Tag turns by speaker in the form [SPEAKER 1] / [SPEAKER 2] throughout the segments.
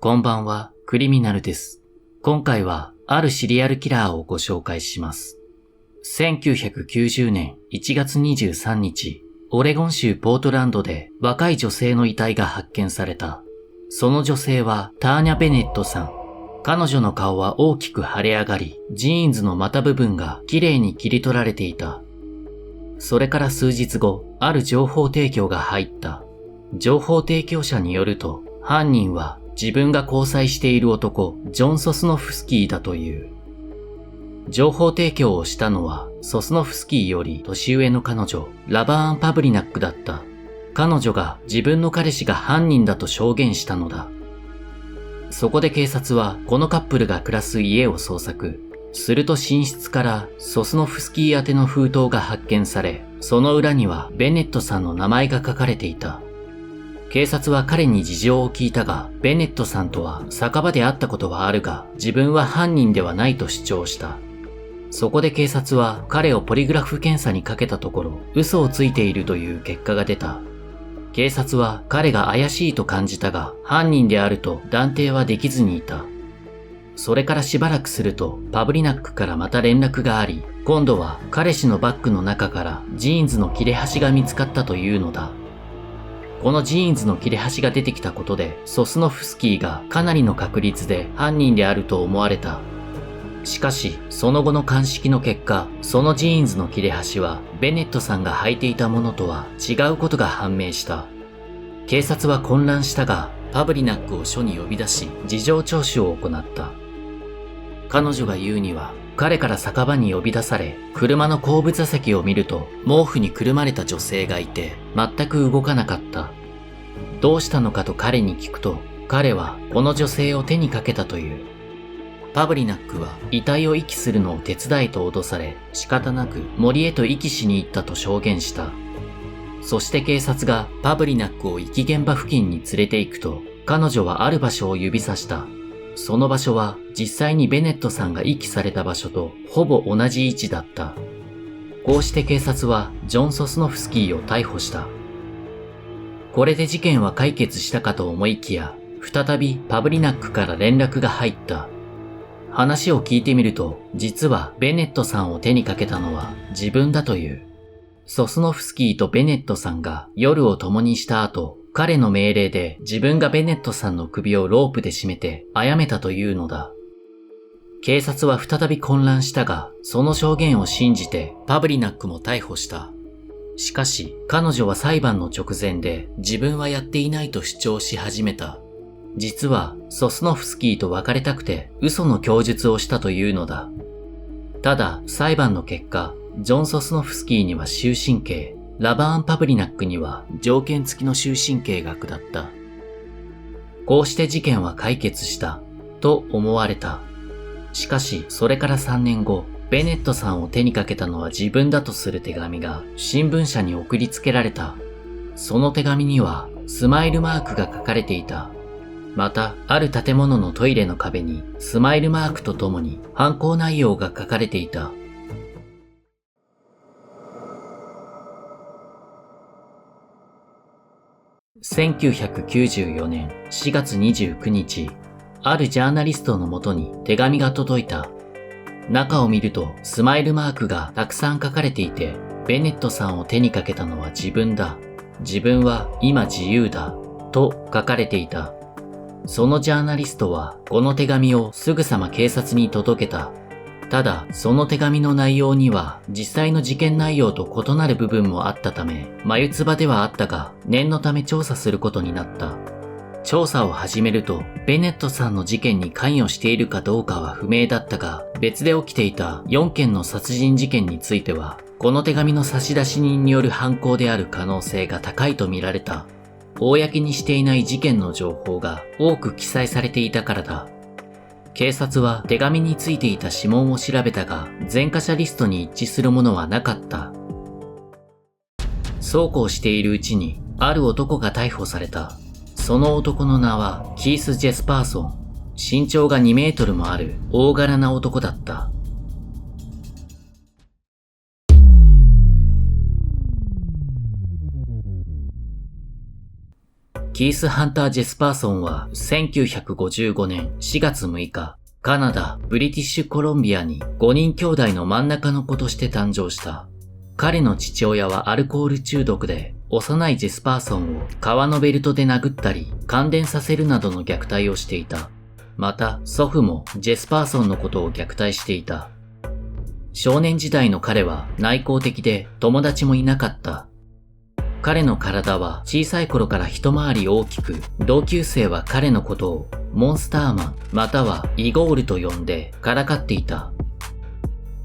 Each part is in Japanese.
[SPEAKER 1] こんばんは、クリミナルです。今回は、あるシリアルキラーをご紹介します。1990年1月23日、オレゴン州ポートランドで若い女性の遺体が発見された。その女性はターニャ・ベネットさん。彼女の顔は大きく腫れ上がり、ジーンズの股部分が綺麗に切り取られていた。それから数日後、ある情報提供が入った。情報提供者によると、犯人は自分が交際している男、ジョン・ソスノフスキーだという。情報提供をしたのは、ソスノフスキーより年上の彼女、ラバーン・パブリナックだった。彼女が自分の彼氏が犯人だと証言したのだ。そこで警察は、このカップルが暮らす家を捜索。すると寝室からソスノフスキー宛ての封筒が発見され、その裏にはベネットさんの名前が書かれていた。警察は彼に事情を聞いたが、ベネットさんとは酒場で会ったことはあるが、自分は犯人ではないと主張した。そこで警察は彼をポリグラフ検査にかけたところ、嘘をついているという結果が出た。警察は彼が怪しいと感じたが、犯人であると断定はできずにいた。それからしばらくすると、パブリナックからまた連絡があり、今度は彼氏のバッグの中からジーンズの切れ端が見つかったというのだ。このジーンズの切れ端が出てきたことで、ソスノフスキーがかなりの確率で犯人であると思われた。しかし、その後の鑑識の結果、そのジーンズの切れ端は、ベネットさんが履いていたものとは違うことが判明した。警察は混乱したが、パブリナックを署に呼び出し、事情聴取を行った。彼女が言うには、彼から酒場に呼び出され、車の後部座席を見ると、毛布にくるまれた女性がいて、全く動かなかった。どうしたのかと彼に聞くと、彼はこの女性を手にかけたという。パブリナックは遺体を遺棄するのを手伝いと脅され、仕方なく森へと遺棄しに行ったと証言した。そして警察がパブリナックを遺棄現場付近に連れて行くと、彼女はある場所を指さした。その場所は実際にベネットさんが遺棄された場所とほぼ同じ位置だった。こうして警察はジョン・ソスノフスキーを逮捕した。これで事件は解決したかと思いきや、再びパブリナックから連絡が入った。話を聞いてみると、実はベネットさんを手にかけたのは自分だという。ソスノフスキーとベネットさんが夜を共にした後、彼の命令で自分がベネットさんの首をロープで絞めて殺めたというのだ。警察は再び混乱したが、その証言を信じてパブリナックも逮捕した。しかし、彼女は裁判の直前で自分はやっていないと主張し始めた。実は、ソスノフスキーと別れたくて嘘の供述をしたというのだ。ただ、裁判の結果、ジョン・ソスノフスキーには終身刑、ラバーン・パブリナックには条件付きの終身刑が下った。こうして事件は解決した、と思われた。しかし、それから3年後、ベネットさんを手にかけたのは自分だとする手紙が新聞社に送りつけられた。その手紙にはスマイルマークが書かれていた。また、ある建物のトイレの壁にスマイルマークとともに犯行内容が書かれていた。1994年4月29日、あるジャーナリストのもとに手紙が届いた。中を見るとスマイルマークがたくさん書かれていて、ベネットさんを手にかけたのは自分だ。自分は今自由だ。と書かれていた。そのジャーナリストはこの手紙をすぐさま警察に届けた。ただ、その手紙の内容には実際の事件内容と異なる部分もあったため、眉唾ではあったが、念のため調査することになった。調査を始めると、ベネットさんの事件に関与しているかどうかは不明だったが、別で起きていた4件の殺人事件については、この手紙の差出人による犯行である可能性が高いと見られた。公にしていない事件の情報が多く記載されていたからだ。警察は手紙についていた指紋を調べたが、前科者リストに一致するものはなかった。そうこうしているうちに、ある男が逮捕された。その男の名はキース・ジェスパーソン。身長が2メートルもある大柄な男だった。キース・ハンター・ジェスパーソンは1955年4月6日、カナダ・ブリティッシュコロンビアに5人兄弟の真ん中の子として誕生した。彼の父親はアルコール中毒で、幼いジェスパーソンを革のベルトで殴ったり、感電させるなどの虐待をしていた。また、祖父もジェスパーソンのことを虐待していた。少年時代の彼は内向的で友達もいなかった。彼の体は小さい頃から一回り大きく、同級生は彼のことをモンスターマンまたはイゴールと呼んでからかっていた。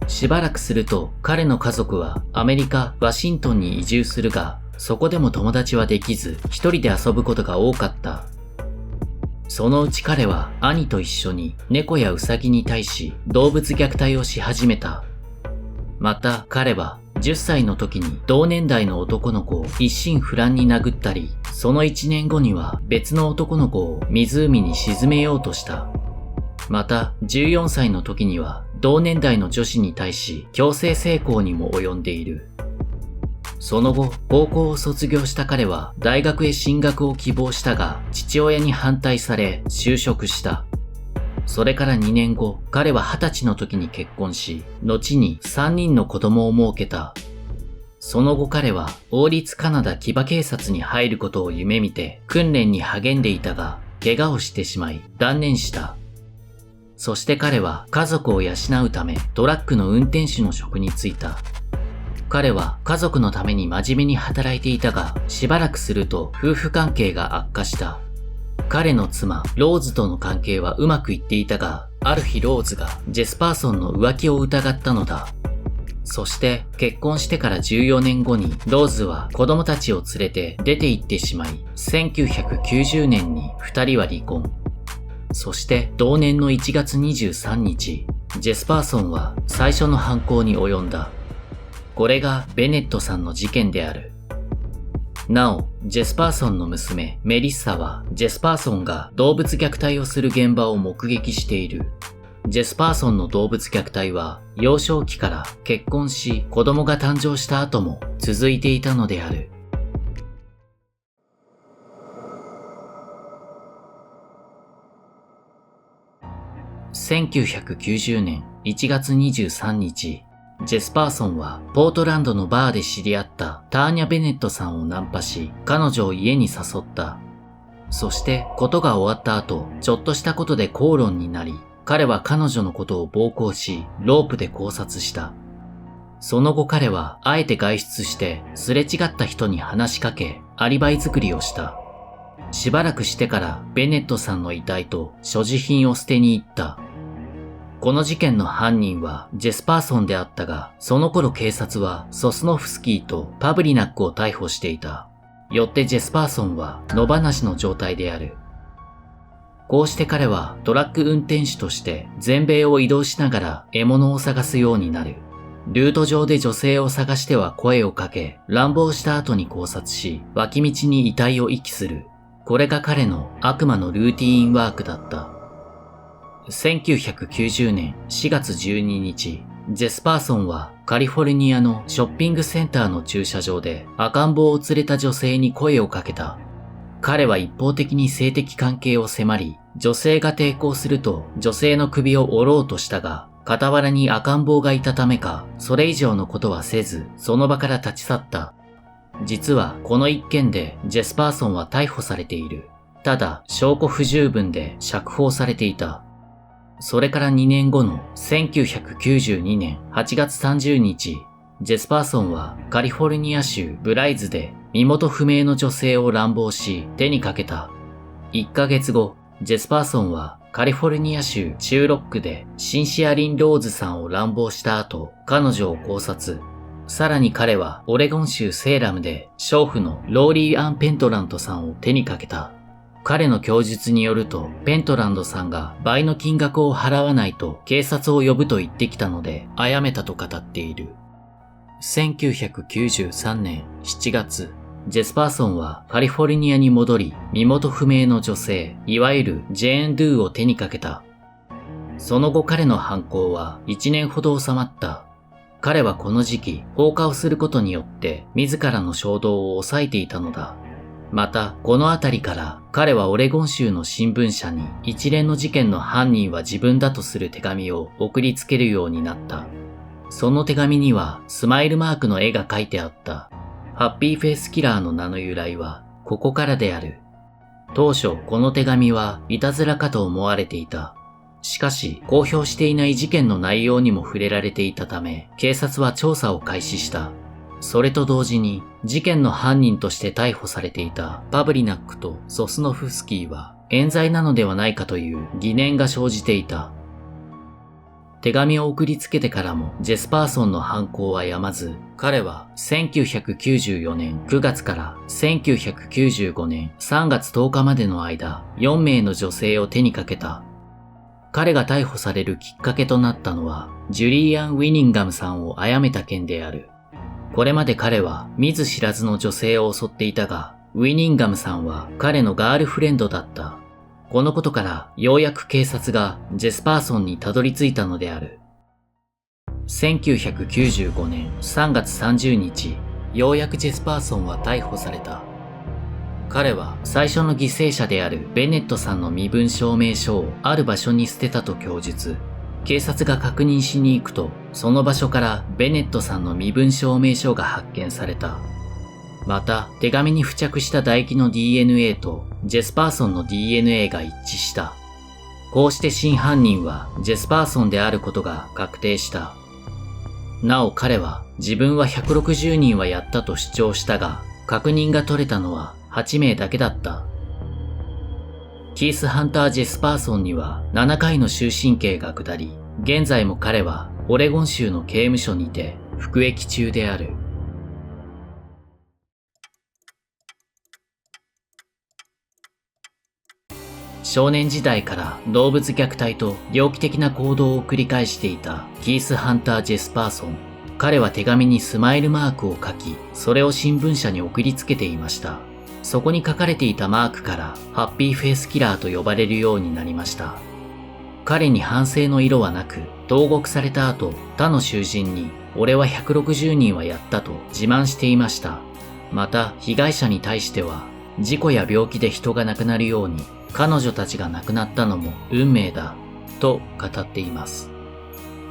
[SPEAKER 1] しばらくすると彼の家族はアメリカ・ワシントンに移住するが、そこでも友達はできず一人で遊ぶことが多かった。そのうち彼は兄と一緒に猫やウサギに対し動物虐待をし始めた。また彼は10歳の時に同年代の男の子を一心不乱に殴ったり、その1年後には別の男の子を湖に沈めようとした。また14歳の時には同年代の女子に対し強制性交にも及んでいる。その後、高校を卒業した彼は大学へ進学を希望したが、父親に反対され就職した。それから2年後、彼は20歳の時に結婚し、後に3人の子供を設けた。その後彼は王立カナダ騎馬警察に入ることを夢見て訓練に励んでいたが、怪我をしてしまい断念した。そして彼は家族を養うためトラックの運転手の職に就いた。彼は家族のために真面目に働いていたが、しばらくすると夫婦関係が悪化した。彼の妻、ローズとの関係はうまくいっていたが、ある日ローズがジェスパーソンの浮気を疑ったのだ。そして結婚してから14年後にローズは子供たちを連れて出て行ってしまい、1990年に2人は離婚。そして同年の1月23日、ジェスパーソンは最初の犯行に及んだ。これがベネットさんの事件である。なお、ジェスパーソンの娘メリッサはジェスパーソンが動物虐待をする現場を目撃している。ジェスパーソンの動物虐待は幼少期から結婚し子供が誕生した後も続いていたのである。1990年1月23日、ジェスパーソンはポートランドのバーで知り合ったターニャ・ベネットさんをナンパし、彼女を家に誘った。そして事が終わった後、ちょっとしたことで口論になり、彼は彼女のことを暴行し、ロープで絞殺した。その後彼はあえて外出してすれ違った人に話しかけ、アリバイ作りをした。しばらくしてからベネットさんの遺体と所持品を捨てに行った。この事件の犯人はジェスパーソンであったが、その頃警察はソスノフスキーとパブリナックを逮捕していた。よってジェスパーソンは野放しの状態である。こうして彼はトラック運転手として全米を移動しながら獲物を探すようになる。ルート上で女性を探しては声をかけ、乱暴した後に考察し、脇道に遺体を遺棄する。これが彼の悪魔のルーティーンワークだった。1990年4月12日、ジェスパーソンはカリフォルニアのショッピングセンターの駐車場で赤ん坊を連れた女性に声をかけた。彼は一方的に性的関係を迫り、女性が抵抗すると女性の首を折ろうとしたが、傍らに赤ん坊がいたためか、それ以上のことはせず、その場から立ち去った。実はこの一件でジェスパーソンは逮捕されている。ただ証拠不十分で釈放されていた。それから2年後の1992年8月30日、ジェスパーソンはカリフォルニア州ブライズで身元不明の女性を乱暴し手にかけた。1ヶ月後、ジェスパーソンはカリフォルニア州チューロックでシンシアリン・ローズさんを乱暴した後、彼女を絞殺。さらに彼はオレゴン州セーラムで娼婦のローリー・アン・ペントラントさんを手にかけた。彼の供述によると、ペントランドさんが倍の金額を払わないと警察を呼ぶと言ってきたので、殺めたと語っている。1993年7月、ジェスパーソンはカリフォルニアに戻り、身元不明の女性、いわゆるジェーン・ドゥを手にかけた。その後彼の犯行は1年ほど収まった。彼はこの時期、放火をすることによって自らの衝動を抑えていたのだ。また、このあたりから彼はオレゴン州の新聞社に一連の事件の犯人は自分だとする手紙を送りつけるようになった。その手紙にはスマイルマークの絵が描いてあった。ハッピーフェイスキラーの名の由来はここからである。当初この手紙はいたずらかと思われていた。しかし公表していない事件の内容にも触れられていたため、警察は調査を開始した。それと同時に事件の犯人として逮捕されていたパブリナックとソスノフスキーは冤罪なのではないかという疑念が生じていた。手紙を送りつけてからもジェスパーソンの犯行はやまず、彼は1994年9月から1995年3月10日までの間、4名の女性を手にかけた。彼が逮捕されるきっかけとなったのは、ジュリーアン・ウィニンガムさんを殺めた件である。これまで彼は見ず知らずの女性を襲っていたが、ウィニンガムさんは彼のガールフレンドだった。このことからようやく警察がジェスパーソンにたどり着いたのである。1995年3月30日、ようやくジェスパーソンは逮捕された。彼は最初の犠牲者であるベネットさんの身分証明書をある場所に捨てたと供述。警察が確認しに行くと、その場所からベネットさんの身分証明書が発見された。また、手紙に付着した唾液の DNA とジェスパーソンの DNA が一致した。こうして真犯人はジェスパーソンであることが確定した。なお彼は自分は160人はやったと主張したが、確認が取れたのは8名だけだった。キース・ハンター・ジェスパーソンには7回の終身刑が下り、現在も彼はオレゴン州の刑務所にて服役中である。少年時代から動物虐待と猟奇的な行動を繰り返していたキース・ハンター・ジェスパーソン。彼は手紙にスマイルマークを書き、それを新聞社に送りつけていました。そこに書かれていたマークからハッピーフェイスキラーと呼ばれるようになりました。彼に反省の色はなく、投獄された後、他の囚人に俺は160人はやったと自慢していました。また被害者に対しては、事故や病気で人が亡くなるように、彼女たちが亡くなったのも運命だ、と語っています。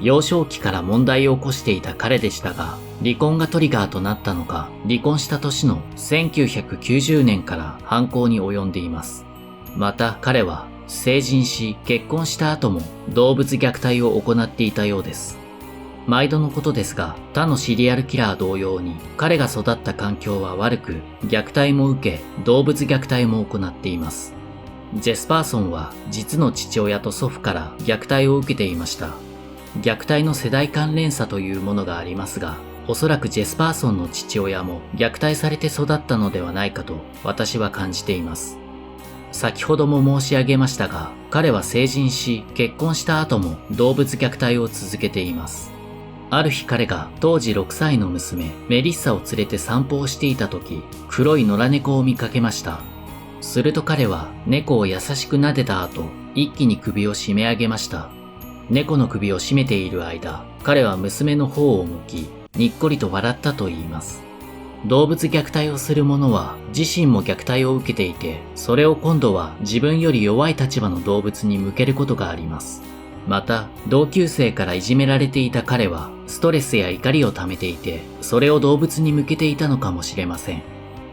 [SPEAKER 1] 幼少期から問題を起こしていた彼でしたが、離婚がトリガーとなったのか、離婚した年の1990年から犯行に及んでいます。また彼は成人し結婚した後も動物虐待を行っていたようです。毎度のことですが、他のシリアルキラー同様に彼が育った環境は悪く、虐待も受け、動物虐待も行っています。ジェスパーソンは実の父親と祖父から虐待を受けていました。虐待の世代間連鎖というものがありますが、おそらくジェスパーソンの父親も虐待されて育ったのではないかと私は感じています。先ほども申し上げましたが、彼は成人し結婚した後も動物虐待を続けています。ある日彼が当時6歳の娘メリッサを連れて散歩をしていた時、黒い野良猫を見かけました。すると彼は猫を優しく撫でた後、一気に首を締め上げました。猫の首を絞めている間、彼は娘の方を向き、にっこりと笑ったと言います。動物虐待をする者は自身も虐待を受けていて、それを今度は自分より弱い立場の動物に向けることがあります。また、同級生からいじめられていた彼は、ストレスや怒りを溜めていて、それを動物に向けていたのかもしれません。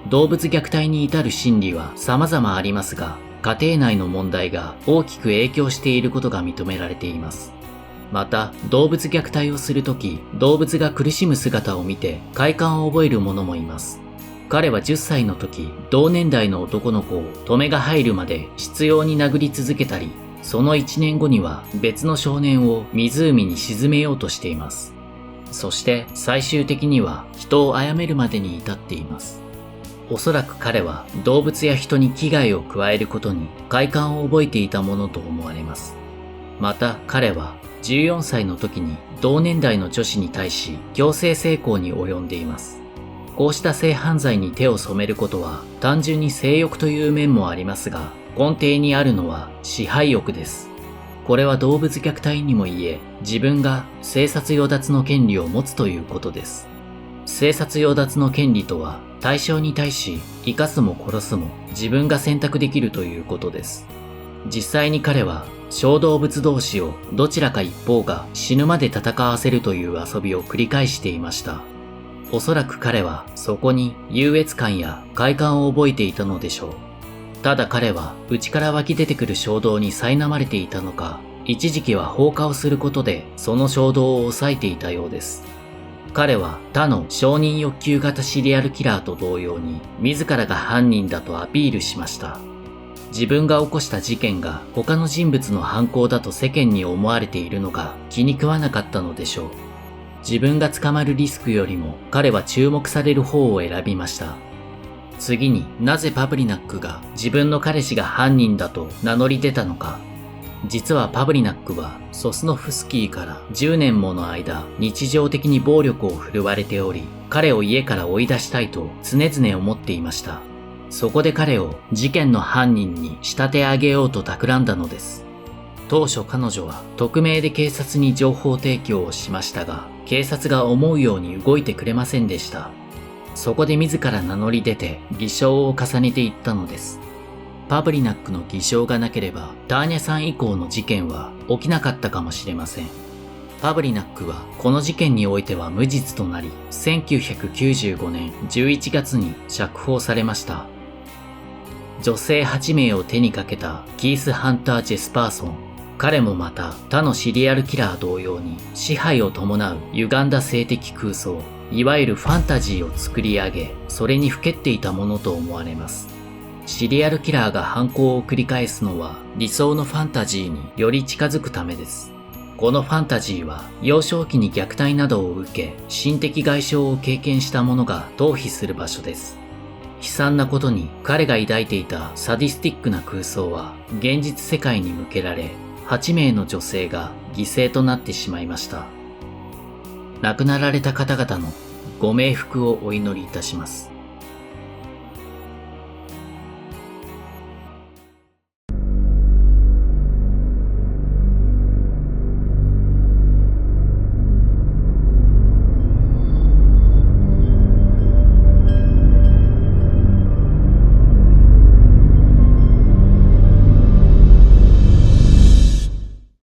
[SPEAKER 1] 動物虐待に至る心理は様々ありますが、家庭内の問題が大きく影響していることが認められています。また、動物虐待をするとき、動物が苦しむ姿を見て快感を覚える者もいます。彼は10歳の時、同年代の男の子を止めが入るまで執拗に殴り続けたり、その1年後には別の少年を湖に沈めようとしています。そして最終的には人を殺めるまでに至っています。おそらく彼は動物や人に危害を加えることに快感を覚えていたものと思われます。また彼は14歳の時に同年代の女子に対し強制性交に及んでいます。こうした性犯罪に手を染めることは単純に性欲という面もありますが、根底にあるのは支配欲です。これは動物虐待にも言え、自分が生殺与奪の権利を持つということです。生殺与奪の権利とは、対象に対し生かすも殺すも自分が選択できるということです。実際に彼は小動物同士をどちらか一方が死ぬまで戦わせるという遊びを繰り返していました。おそらく彼はそこに優越感や快感を覚えていたのでしょう。ただ彼は内から湧き出てくる衝動に苛まれていたのか、一時期は放火をすることでその衝動を抑えていたようです。彼は他の承認欲求型シリアルキラーと同様に自らが犯人だとアピールしました。自分が起こした事件が他の人物の犯行だと世間に思われているのが気に食わなかったのでしょう。自分が捕まるリスクよりも彼は注目される方を選びました。次になぜパブリナックが自分の彼氏が犯人だと名乗り出たのか。実はパブリナックはソスノフスキーから10年もの間日常的に暴力を振るわれており、彼を家から追い出したいと常々思っていました。そこで彼を事件の犯人に仕立て上げようと企んだのです。当初彼女は匿名で警察に情報提供をしましたが、警察が思うように動いてくれませんでした。そこで自ら名乗り出て偽証を重ねていったのです。パブリナックの偽証がなければターニャさん以降の事件は起きなかったかもしれません。パブリナックはこの事件においては無実となり、1995年11月に釈放されました。女性8名を手にかけたキース・ハンター・ジェスパーソン。彼もまた他のシリアルキラー同様に支配を伴う歪んだ性的空想、いわゆるファンタジーを作り上げ、それにふけっていたものと思われます。シリアルキラーが犯行を繰り返すのは理想のファンタジーにより近づくためです。このファンタジーは幼少期に虐待などを受け、心的外傷を経験した者が逃避する場所です。悲惨なことに彼が抱いていたサディスティックな空想は現実世界に向けられ、8名の女性が犠牲となってしまいました。亡くなられた方々のご冥福をお祈りいたします。